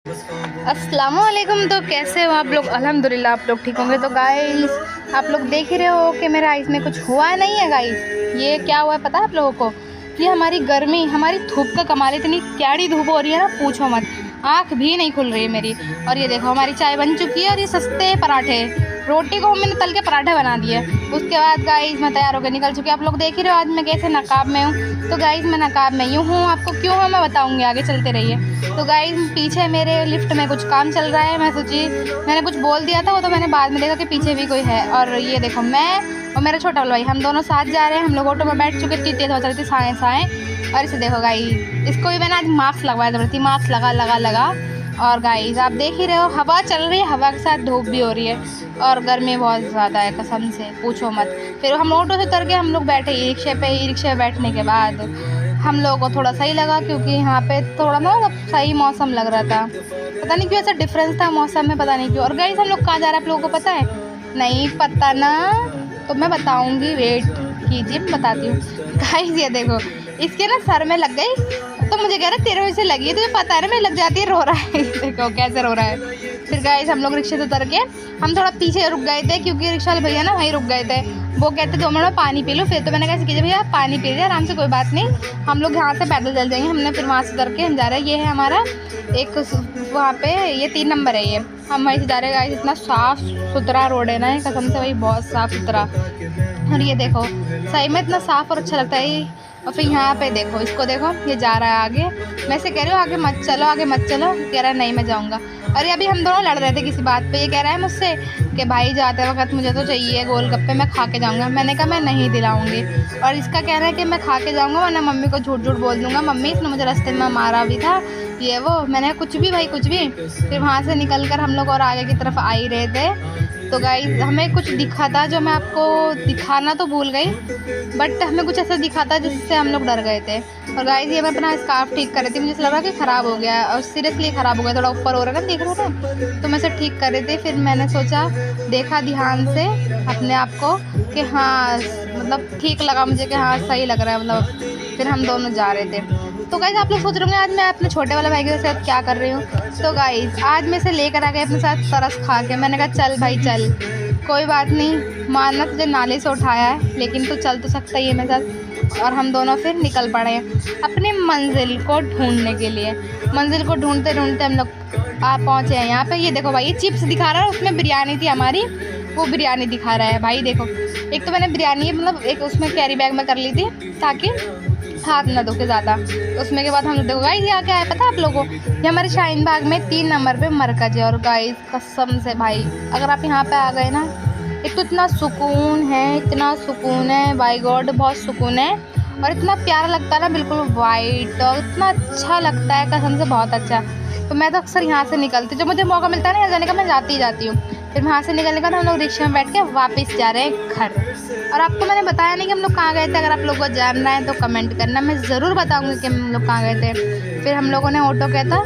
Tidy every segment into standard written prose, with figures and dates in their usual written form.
अस्सलामुअलैकुम। तो कैसे हो आप लोग? अल्हम्दुलिल्लाह आप लोग ठीक होंगे। तो गाइस आप लोग देख ही रहे हो कि मेरे आइज़ में कुछ हुआ नहीं है गाइस। ये क्या हुआ है पता है आप लोगों को? कि हमारी गर्मी, हमारी धूप का कमाल, इतनी कैड़ी धूप हो रही है ना, पूछो मत। आँख भी नहीं खुल रही है मेरी। और ये देखो हमारी चाय बन चुकी है और ये सस्ते पराठे, रोटी को मैंने तल के पराठे बना दिए। उसके बाद गाइस मैं तैयार होकर निकल चुकी हूँ। आप लोग देख ही रहे हो आज मैं कैसे नकाब में हूँ। तो गाइस मैं नकाब में यूँ हूँ, आपको क्यों हूँ मैं बताऊँगी, आगे चलते रहिए। तो गाइस पीछे मेरे लिफ्ट में कुछ काम चल रहा है। मैं सोची मैंने कुछ बोल दिया था वो, तो मैंने बाद में देखा कि पीछे भी कोई है। और ये देखो मैं और मेरा छोटा वाला भाई, हम दोनों साथ जा रहे हैं। हम लोग ऑटो में बैठ चुके, इतनी तेज़ हो चली थी साएँ साएँ। और इसे देखो गाइस, इसको भी मैंने आज मास्क लगवाया ज़बरदस्ती, मास्क लगा लगा लगा। और गाइस आप देख ही रहे हो हवा चल रही है, हवा के साथ धूप भी हो रही है और गर्मी बहुत ज़्यादा है कसम से, पूछो मत। फिर हम ऑटो से उतर के हम लोग बैठे ई रिक्शे पे। ई रिक्शे पे बैठने के बाद हम लोगों को थोड़ा सही लगा, क्योंकि यहाँ पे थोड़ा ना सही मौसम लग रहा था। पता नहीं क्यों ऐसा डिफरेंस था मौसम में, पता नहीं क्यों। और गाइस हम लोग कहाँ जा रहे हैं आप लोगों को पता है? नहीं पता ना, तो मैं बताऊँगी, वेट कीजिए मैं बताती हूँ। गाइस ये देखो इसके ना सर में लग गई, तो मुझे कह रहा तेरे वजह से लगी है, तुझे पता है ना मैं लग जाती है, रो रहा है। देखो कैसे रो रहा है। फिर गाइस हम लोग रिक्शे से उतर के हम थोड़ा पीछे रुक गए थे, क्योंकि रिक्शा वाले भैया ना वहीं रुक गए थे। वो कहते 2 मिनट में पानी पी लो। फिर तो मैंने कैसे कीजिए भैया आप पानी पी लीजिए आराम से, कोई बात नहीं, हम लोग यहाँ से पैदल चल जाएंगे। हमने फिर वहाँ से उतर के हम जा रहे हैं। ये है हमारा एक वहाँ पे, ये 3 नंबर है। ये हम वहीं से जा रहे हैं गाइस। इतना साफ़ सुथरा रोड है ना कसम से, वही बहुत साफ़ सुथरा। और ये देखो सही में इतना साफ़ और अच्छा लगता है ये। और फिर यहाँ पे देखो, इसको देखो ये जा रहा है आगे। मैं से कह रही हूँ आगे मत चलो, आगे मत चलो, कह रहा है नहीं मैं जाऊँगा। अरे अभी हम दोनों लड़ रहे थे किसी बात पे। ये कह रहा है मुझसे कि भाई जाते वक्त मुझे तो चाहिए गोलगप्पे, मैं खा के जाऊँगा। मैंने कहा मैं नहीं दिलाऊँगी। और इसका कहना है कि मैं खा के जाऊँगा वरना मम्मी को झूठ झूठ बोल दूँगा, मम्मी इसने मुझे रास्ते में मारा भी था, ये वो। मैंने कुछ भी भाई कुछ भी। फिर वहाँ से निकल कर हम लोग और आगे की तरफ आ ही रहे थे। तो गाइस हमें कुछ दिखा था, जो मैं आपको दिखाना तो भूल गई, बट हमें कुछ ऐसा दिखा था जिससे हम लोग डर गए थे। और गाइस ये मैं अपना स्कार्फ ठीक कर रही थी, मुझे लग रहा कि ख़राब हो गया है, और सीरियसली ख़राब हो गया, थोड़ा ऊपर हो रहा है ना, देख रहे थे। तो मैं इसे ठीक कर रही थी। फिर मैंने सोचा, देखा ध्यान से अपने आप को कि हाँ मतलब ठीक लगा मुझे कि हाँ सही लग रहा है मतलब। फिर हम दोनों जा रहे थे। तो गाइस आप लोग सोच रहे होंगे आज मैं अपने छोटे वाले भाई के साथ क्या कर रही हूँ। तो गाइस आज मैं इसे लेकर आ गई अपने साथ तरस खा के। मैंने कहा चल भाई चल, कोई बात नहीं, मानना तुझे नाले से उठाया है, लेकिन तू चल तो सकता ही है मेरे साथ। और हम दोनों फिर निकल पड़े अपनी मंजिल को ढूंढने के लिए। मंजिल को ढूंढते ढूंढते हम लोग पहुँचे हैं यहाँ पे। ये देखो भाई ये चिप्स दिखा रहा है, उसमें बिरयानी थी हमारी, वो बिरयानी दिखा रहा है भाई। देखो एक तो मैंने बिरयानी मतलब एक उसमें कैरी बैग में कर ली थी ताकि हाथ ना दुखे ज़्यादा। उसमें के बाद हम लोग देखो गाइस यहाँ क्या है पता है आप लोगों को? ये हमारे शाहीन बाग में 3 नंबर पे मरकज है। और गाइस कसम से भाई अगर आप यहाँ पे आ गए ना, एक तो इतना सुकून है, इतना सुकून है, बाय गॉड बहुत सुकून है। और इतना प्यारा लगता है ना, बिल्कुल वाइट, और इतना अच्छा लगता है कसम से, बहुत अच्छा। तो मैं तो अक्सर यहाँ से निकलती, जब मुझे मौका मिलता है ना यहाँ जाने का, मैं जाती ही जाती हूँ। फिर वहाँ से निकलने के बाद हम लोग रिक्शे में बैठ के वापस जा रहे हैं घर। और आपको मैंने बताया नहीं कि हम लोग कहाँ गए थे। अगर आप लोगों को जानना है तो कमेंट करना, मैं ज़रूर बताऊँगी कि हम लोग कहाँ गए थे। फिर हम लोगों ने ऑटो किया था,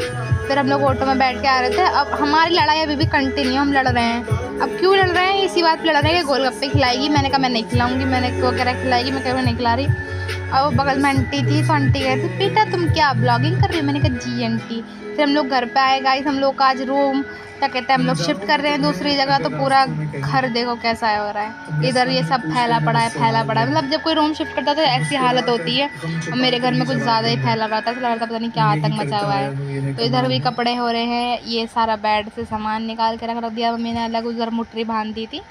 फिर हम लोग ऑटो में बैठ के आ रहे थे। अब हमारी लड़ाई अभी भी कंटिन्यू, हम लड़ रहे हैं। अब क्यों लड़ रहे हैं? इसी बात पे लड़ रहे हैं कि गोलगप्पे खिलाएगी। मैंने कहा मैं नहीं खिलाऊँगी, मैंने वो कह रहा खिलाएगी, मैं कह रहा नहीं खिला रही। और वो बगल में आंटी थी, तो आंटी कह रही थी बेटा तुम क्या ब्लॉगिंग कर रही हो? मैंने कहा जी आंटी। फिर हम लोग घर पे आए गाइस। हम लोग का आज रूम क्या कहते हैं, हम लोग शिफ्ट कर रहे हैं दूसरी जगह। तो पूरा घर देखो कैसा है हो रहा है, इधर ये सब फैला पड़ा है, फैला पड़ा है। मतलब जब कोई रूम शिफ्ट करता है तो ऐसी हालत होती है। और मेरे घर में कुछ ज़्यादा ही फैला रहा था, ऐसा लग रहा था पता नहीं क्या आतंक मचा हुआ है। तो इधर भी कपड़े हो रहे हैं, ये सारा बेड से सामान निकाल के रख दिया मम्मी ने अलग। उधर मुटरी बांध दी थी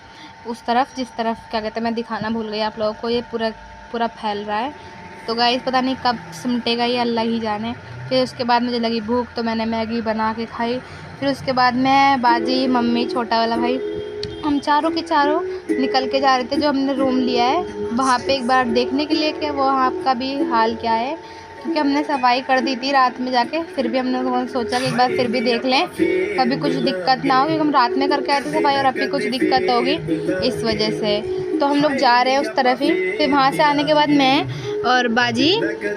उस तरफ, जिस तरफ क्या कहते हैं मैं दिखाना भूल गई आप लोगों को। ये पूरा पूरा फैल रहा है। तो गाइस पता नहीं कब सिमटेगा ये, अल्लाह ही जाने। फिर उसके बाद मुझे लगी भूख, तो मैंने मैगी बना के खाई। फिर उसके बाद मैं, बाजी, मम्मी, छोटा वाला भाई, हम चारों के चारों निकल के जा रहे थे जो हमने रूम लिया है वहाँ पे, एक बार देखने के लिए कि वो आपका भी हाल क्या है। क्योंकि हमने सफाई कर दी थी रात में जाके, फिर भी हमने सोचा कि एक बार फिर भी देख लें, कभी कुछ दिक्कत ना हो, क्योंकि हम रात में करके आए थे सफाई और अभी कुछ दिक्कत होगी इस वजह से। तो हम लोग जा रहे हैं उस तरफ ही। फिर वहाँ से आने के बाद मैं और बाजी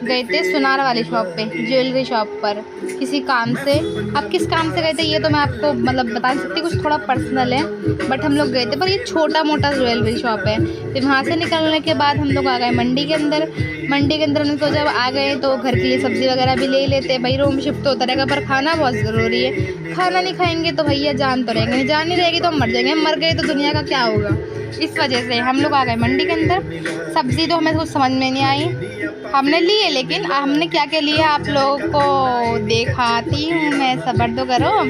गए थे सुनार वाली शॉप पे, ज्वेलरी शॉप पर किसी काम से। अब किस काम से गए थे ये तो मैं आपको मतलब बता नहीं सकती, कुछ थोड़ा पर्सनल है, बट हम लोग गए थे। पर ये छोटा मोटा ज्वेलरी शॉप है। फिर वहाँ से निकलने के बाद हम लोग आ गए मंडी के अंदर। मंडी के अंदर हमने सोचा जब आ गए तो घर के लिए सब्ज़ी वगैरह भी ले लेते। भाई रूम शिफ्ट होता रहेगा पर खाना बहुत ज़रूरी है। खाना नहीं खाएंगे तो भैया जान तो रहेंगे नहीं, जान नहीं रहेगी तो हम मर जाएंगे। हम मर गए तो दुनिया का क्या होगा। इस वजह से हम लोग आ गए मंडी के अंदर। सब्ज़ी तो हमें कुछ समझ में नहीं आई, हमने लिए, लेकिन हमने क्या क्या लिया आप लोगों को दिखाती हूँ मैं, सब्र तो करो।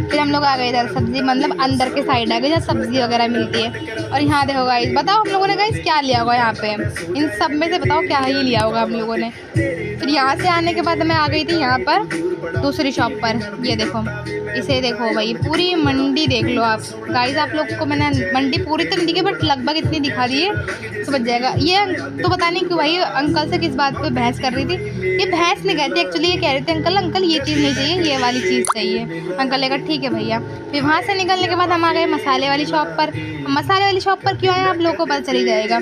फिर हम लोग आ गए इधर सब्ज़ी मतलब अंदर के साइड आ गए जहाँ सब्ज़ी वगैरह मिलती है। और यहाँ देखो गाइस, बताओ हम लोगों ने गाइस क्या लिया होगा यहाँ पे, इन सब में से बताओ क्या ही लिया होगा हम लोगों ने। फिर यहाँ से आने के बाद मैं आ गई थी यहाँ पर दूसरी शॉप पर। ये देखो, इसे देखो भाई, पूरी मंडी देख लो आप गाइस। आप लोग को मैंने मंडी पूरी तो नहीं दिखी बट लगभग इतनी दिखा दी है, समझ जाएगा। ये तो पता नहीं क्यों भाई अंकल से किस बात पे बहस कर रही थी। ये बहस नहीं कहती एक्चुअली, ये कह रहे थे अंकल अंकल ये चीज़ नहीं चाहिए, ये वाली चीज़ चाहिए। अंकल लेकर ठीक है भैया। फिर वहाँ से निकलने के बाद हम आ गए मसाले वाली शॉप पर। मसाले वाली शॉप पर क्यों आए आप लोगों को पता चली जाएगा।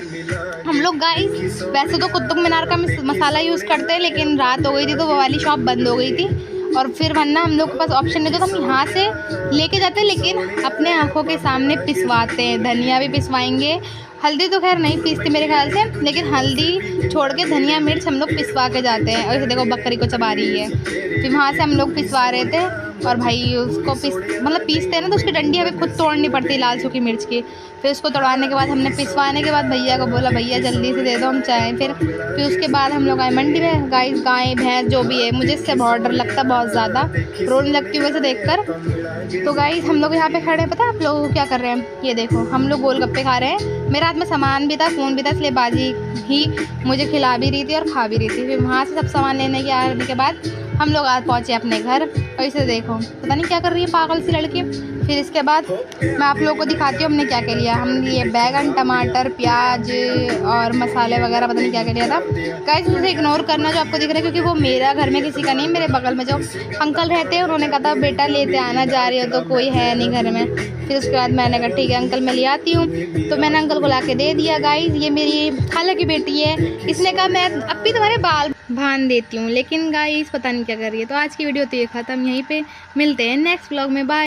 हम लोग गाइस वैसे तो कुतुब मीनार का मसाला यूज़ करते हैं, लेकिन रात हो गई थी तो वो वाली शॉप बंद हो गई थी। और फिर वरना हम लोग के पास ऑप्शन नहीं था तो हम यहाँ से लेके जाते, लेकिन अपने आँखों के सामने पिसवाते हैं। धनिया भी पिसवाएंगे, हल्दी तो खैर नहीं पीसती मेरे ख्याल से, लेकिन हल्दी छोड़ के धनिया मिर्च हम लोग पिसवा के जाते हैं। और इसे देखो बकरी को चबा रही है। फिर वहाँ से हम लोग पिसवा रहे थे और भाई उसको पीसते हैं ना तो उसकी डंडी हमें खुद तोड़नी पड़ती है लाल सूखी मिर्च की। फिर उसको तोड़वाने के बाद हमने पिसवाने के बाद भैया को बोला भैया जल्दी से दे दो हम चाहें। फिर उसके बाद हम लोग आए मंडी में। गाइस गाय भैंस जो भी है, मुझे इससे बहुत डर लगता है, बहुत ज़्यादा रोने लगती हूँ वैसे देखकर। तो गाइस हम लोग यहाँ पे खड़े हैं, पता है आप लोगों को क्या कर रहे हैं, ये देखो हम लोग गोलगप्पे खा रहे हैं। मेरे हाथ में सामान भी था, फ़ोन भी था, इसलिए बाजी ही मुझे खिला भी रही थी और खा भी रही थी। फिर वहाँ से सब सामान लेने के आने के बाद हम लोग आज पहुँचे अपने घर। और इसे देखो पता नहीं क्या कर रही है पागल सी लड़की। फिर इसके बाद मैं आप लोगों को दिखाती हूँ हमने क्या क्या लिया। हमने लिए बैगन, टमाटर, प्याज और मसाले वगैरह, पता नहीं क्या क्या लिया था। गाइस उसे इग्नोर करना जो आपको दिख रहा है, क्योंकि वो मेरा घर में किसी का नहीं, मेरे बगल में जो अंकल रहते हैं उन्होंने कहा था बेटा लेते आना, जा रही हो तो कोई है नहीं घर में। फिर उसके बाद मैंने कहा ठीक है अंकल मैं ले आती हूँ, तो मैंने अंकल को ला के दे दिया। गाइस ये मेरी खाला की बेटी है, इसने कहा मैं अब भी तुम्हारे बाल बांध देती हूँ, लेकिन गाइस पता नहीं क्या कर रही है। तो आज की वीडियो तो ये ख़त्म, यहीं पे मिलते हैं नेक्स्ट व्लॉग में, बाय।